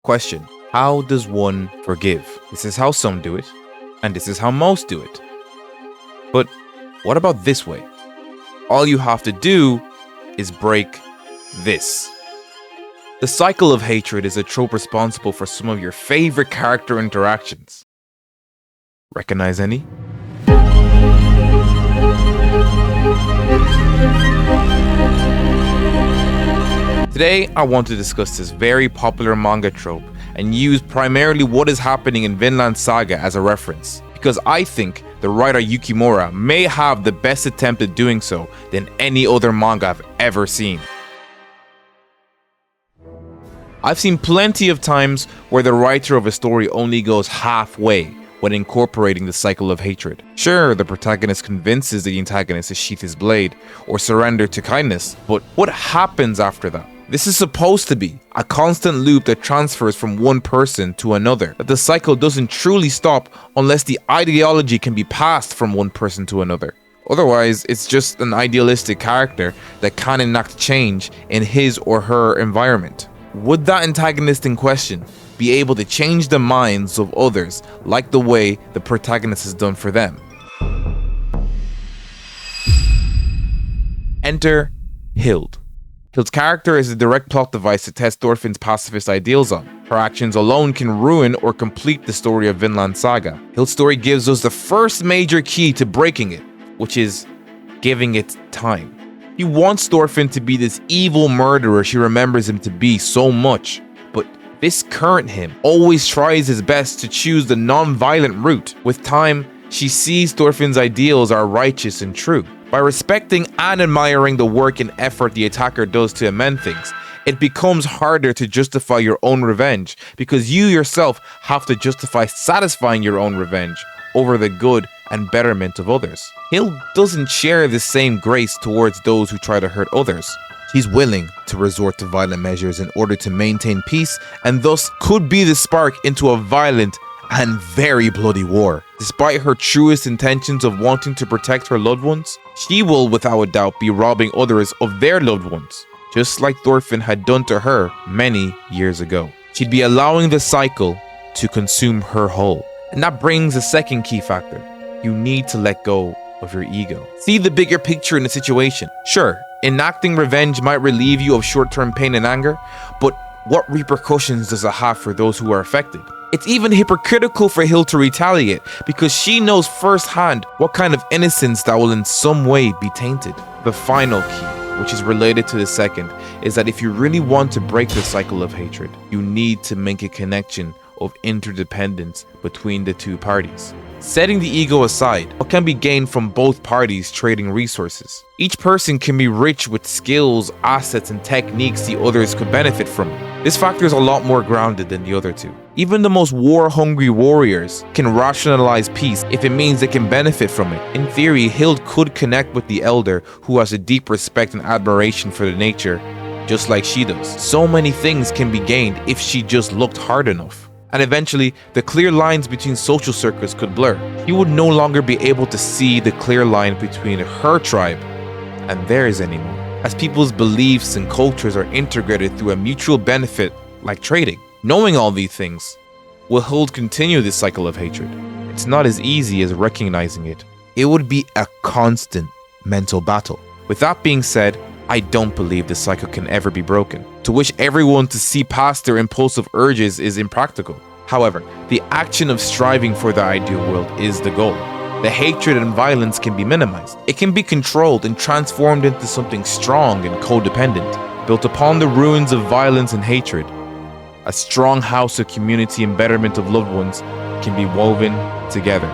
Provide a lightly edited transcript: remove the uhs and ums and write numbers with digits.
Question: how does one forgive? This is how some do it, and this is how most do it. But what about this way? All you have to do is break this. The cycle of hatred is a trope responsible for some of your favorite character interactions. Recognize any? Today, I want to discuss this very popular manga trope and use primarily what is happening in Vinland Saga as a reference, because I think the writer Yukimura may have the best attempt at doing so than any other manga I've ever seen. I've seen plenty of times where the writer of a story only goes halfway when incorporating the cycle of hatred. Sure, the protagonist convinces the antagonist to sheath his blade or surrender to kindness, but what happens after that? This is supposed to be a constant loop that transfers from one person to another, that the cycle doesn't truly stop unless the ideology can be passed from one person to another. Otherwise, it's just an idealistic character that can enact change in his or her environment. Would that antagonist in question be able to change the minds of others like the way the protagonist has done for them? Enter Hild. Hild's character is a direct plot device to test Thorfinn's pacifist ideals on. Her actions alone can ruin or complete the story of Vinland Saga. Hild's story gives us the first major key to breaking it, which is giving it time. He wants Thorfinn to be this evil murderer she remembers him to be so much, but this current him always tries his best to choose the non-violent route. With time, she sees Thorfinn's ideals are righteous and true. By respecting and admiring the work and effort the attacker does to amend things, it becomes harder to justify your own revenge because you yourself have to justify satisfying your own revenge over the good and betterment of others. Hild doesn't share the same grace towards those who try to hurt others. She's willing to resort to violent measures in order to maintain peace, and thus could be the spark into a violent and very bloody war. Despite her truest intentions of wanting to protect her loved ones, she will without a doubt be robbing others of their loved ones, just like Thorfinn had done to her many years ago. She'd be allowing the cycle to consume her whole. And that brings a second key factor. You need to let go of your ego. See the bigger picture in the situation. Sure, enacting revenge might relieve you of short-term pain and anger, but what repercussions does it have for those who are affected? It's even hypocritical for Hild to retaliate because she knows firsthand what kind of innocence that will in some way be tainted. The final key, which is related to the second, is that if you really want to break the cycle of hatred, you need to make a connection of interdependence between the two parties. Setting the ego aside, what can be gained from both parties trading resources? Each person can be rich with skills, assets, and techniques the others could benefit from. This factor is a lot more grounded than the other two. Even the most war-hungry warriors can rationalize peace if it means they can benefit from it. In theory, Hild could connect with the elder who has a deep respect and admiration for the nature, just like she does. So many things can be gained if she just looked hard enough. And eventually, the clear lines between social circles could blur. He would no longer be able to see the clear line between her tribe and theirs anymore, as people's beliefs and cultures are integrated through a mutual benefit like trading. Knowing all these things, will Hild continue this cycle of hatred? It's not as easy as recognizing it. It would be a constant mental battle. With that being said, I don't believe this cycle can ever be broken. To wish everyone to see past their impulsive urges is impractical. However, the action of striving for the ideal world is the goal. The hatred and violence can be minimized. It can be controlled and transformed into something strong and codependent. Built upon the ruins of violence and hatred, a strong house of community and betterment of loved ones can be woven together.